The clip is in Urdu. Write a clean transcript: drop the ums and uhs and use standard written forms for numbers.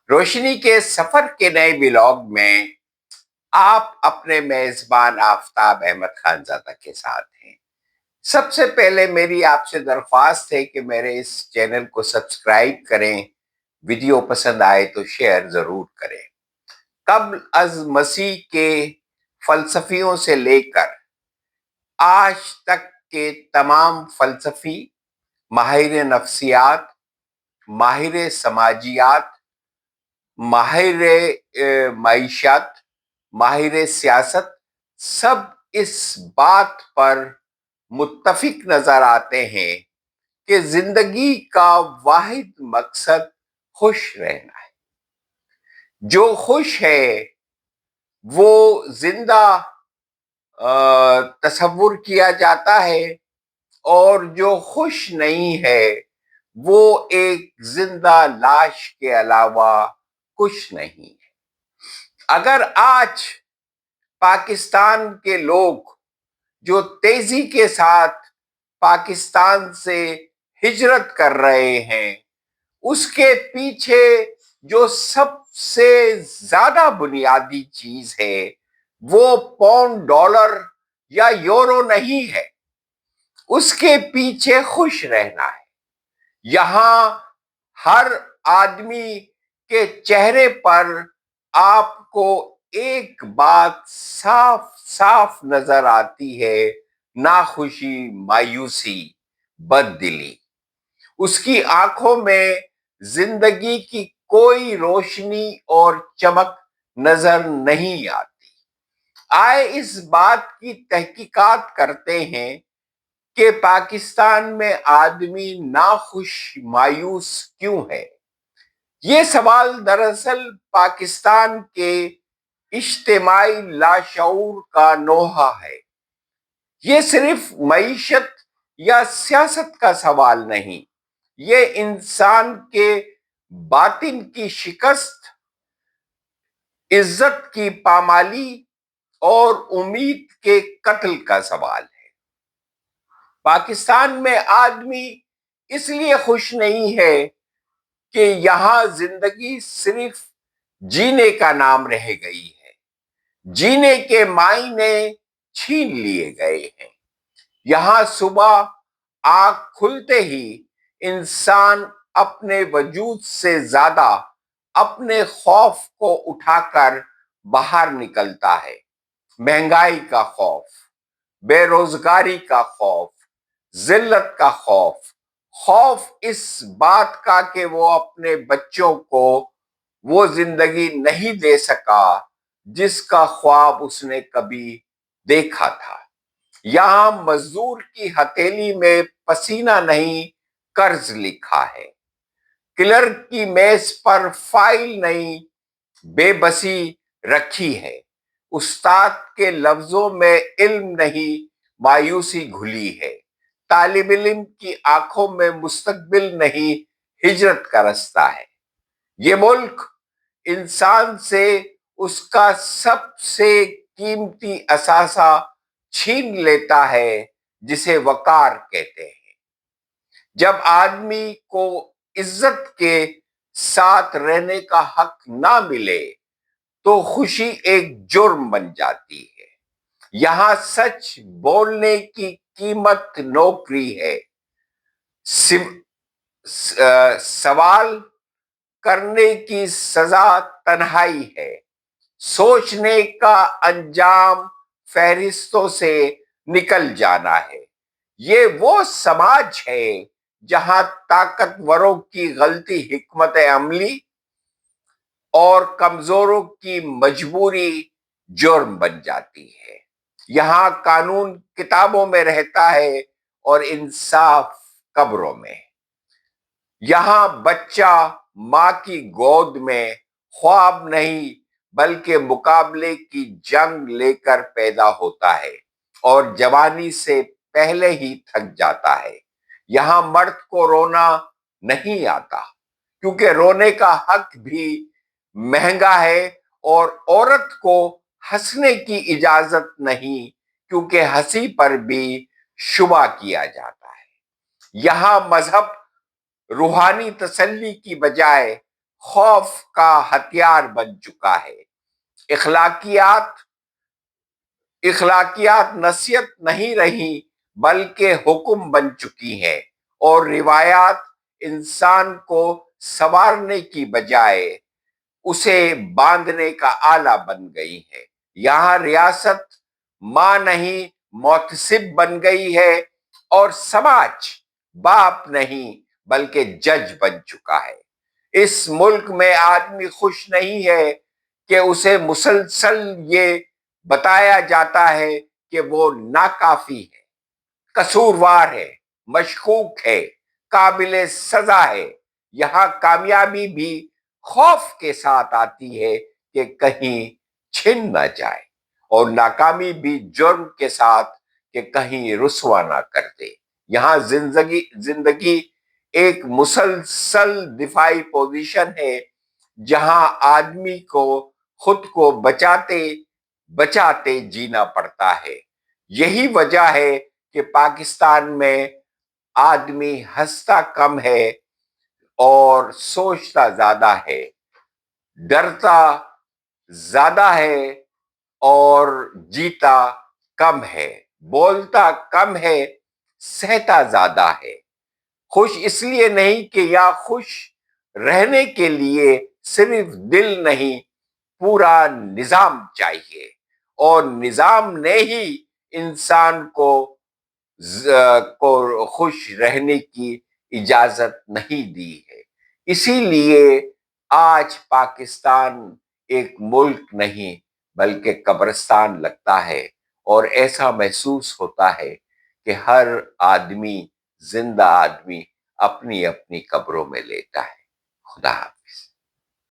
روشنی کے سفر کے نئے ولاگ میں آپ اپنے میزبان آفتاب احمد خان زادہ کے ساتھ ہیں۔ سب سے پہلے میری آپ سے درخواست ہے کہ میرے اس چینل کو سبسکرائب کریں، ویڈیو پسند آئے تو شیئر ضرور کریں۔ قبل از مسیح کے فلسفیوں سے لے کر آج تک کے تمام فلسفی، ماہر نفسیات، ماہر سماجیات، ماہر معیشت، ماہر سیاست، سب اس بات پر متفق نظر آتے ہیں کہ زندگی کا واحد مقصد خوش رہنا ہے۔ جو خوش ہے وہ زندہ تصور کیا جاتا ہے، اور جو خوش نہیں ہے وہ ایک زندہ لاش کے علاوہ کچھ نہیں ہے۔ اگر آج پاکستان کے لوگ جو تیزی کے ساتھ پاکستان سے ہجرت کر رہے ہیں، اس کے پیچھے جو سب سے زیادہ بنیادی چیز ہے وہ پاؤنڈ، ڈالر یا یورو نہیں ہے، اس کے پیچھے خوش رہنا ہے۔ یہاں ہر آدمی کے چہرے پر آپ کو ایک بات صاف صاف نظر آتی ہے: ناخوشی، مایوسی، بددلی۔ اس کی آنکھوں میں زندگی کی کوئی روشنی اور چمک نظر نہیں آتی۔ آئے اس بات کی تحقیقات کرتے ہیں کہ پاکستان میں آدمی ناخوش، مایوس کیوں ہے۔ یہ سوال دراصل پاکستان کے اجتماعی لاشعور کا نوحہ ہے۔ یہ صرف معیشت یا سیاست کا سوال نہیں، یہ انسان کے باطن کی شکست، عزت کی پامالی اور امید کے قتل کا سوال ہے۔ پاکستان میں آدمی اس لیے خوش نہیں ہے کہ یہاں زندگی صرف جینے کا نام رہ گئی ہے، جینے کے معنی چھین لیے گئے ہیں۔ یہاں صبح آنکھ کھلتے ہی انسان اپنے وجود سے زیادہ اپنے خوف کو اٹھا کر باہر نکلتا ہے۔ مہنگائی کا خوف، بے روزگاری کا خوف، ذلت کا خوف، خوف اس بات کا کہ وہ اپنے بچوں کو وہ زندگی نہیں دے سکا جس کا خواب اس نے کبھی دیکھا تھا۔ یہاں مزدور کی ہتھیلی میں پسینہ نہیں، قرض لکھا ہے۔ کلرک کی میز پر فائل نہیں، بے بسی رکھی ہے۔ استاد کے لفظوں میں علم نہیں، مایوسی گھلی ہے۔ طالب علم کی آنکھوں میں مستقبل نہیں، ہجرت کا رستہ ہے۔ یہ ملک انسان سے اس کا سب سے قیمتی اثاثہ چھین لیتا ہے، جسے وقار کہتے ہیں۔ جب آدمی کو عزت کے ساتھ رہنے کا حق نہ ملے تو خوشی ایک جرم بن جاتی ہے۔ یہاں سچ بولنے کی قیمت نوکری ہے، سوال کرنے کی سزا تنہائی ہے، سوچنے کا انجام فہرستوں سے نکل جانا ہے۔ یہ وہ سماج ہے جہاں طاقتوروں کی غلطی حکمت عملی اور کمزوروں کی مجبوری جرم بن جاتی ہے۔ یہاں قانون کتابوں میں رہتا ہے اور انصاف قبروں میں۔ یہاں بچہ ماں کی گود میں خواب نہیں بلکہ مقابلے کی جنگ لے کر پیدا ہوتا ہے اور جوانی سے پہلے ہی تھک جاتا ہے۔ یہاں مرد کو رونا نہیں آتا کیونکہ رونے کا حق بھی مہنگا ہے، اور عورت کو ہنسنے کی اجازت نہیں کیونکہ ہنسی پر بھی شبہ کیا جاتا ہے۔ یہاں مذہب روحانی تسلی کی بجائے خوف کا ہتھیار بن چکا ہے۔ اخلاقیات نصیحت نہیں رہی بلکہ حکم بن چکی ہیں، اور روایات انسان کو سنوارنے کی بجائے اسے باندھنے کا آلہ بن گئی ہے۔ یہاں ریاست ماں نہیں محتسب بن گئی ہے، اور سماج باپ نہیں بلکہ جج بن چکا ہے۔ اس ملک میں آدمی خوش نہیں ہے کہ اسے مسلسل یہ بتایا جاتا ہے کہ وہ ناکافی ہے، قصوروار ہے، مشکوک ہے، قابل سزا ہے۔ یہاں کامیابی بھی خوف کے ساتھ آتی ہے کہ کہیں چھن نہ جائے، اور ناکامی بھی جرم کے ساتھ کہ کہیں رسوا نہ کر دے۔ یہاں زندگی ایک مسلسل دفاعی پوزیشن ہے، جہاں آدمی کو خود کو بچاتے بچاتے جینا پڑتا ہے۔ یہی وجہ ہے کہ پاکستان میں آدمی ہنستا کم ہے اور سوچتا زیادہ ہے، ڈرتا زیادہ ہے اور جیتا کم ہے، بولتا کم ہے، سہتا زیادہ ہے۔ خوش اس لیے نہیں کہ یا خوش رہنے کے لیے صرف دل نہیں، پورا نظام چاہیے، اور نظام نے ہی انسان کو خوش رہنے کی اجازت نہیں دی ہے۔ اسی لیے آج پاکستان ایک ملک نہیں بلکہ قبرستان لگتا ہے، اور ایسا محسوس ہوتا ہے کہ ہر آدمی، زندہ آدمی، اپنی اپنی قبروں میں لیٹا ہے۔ خدا حافظ۔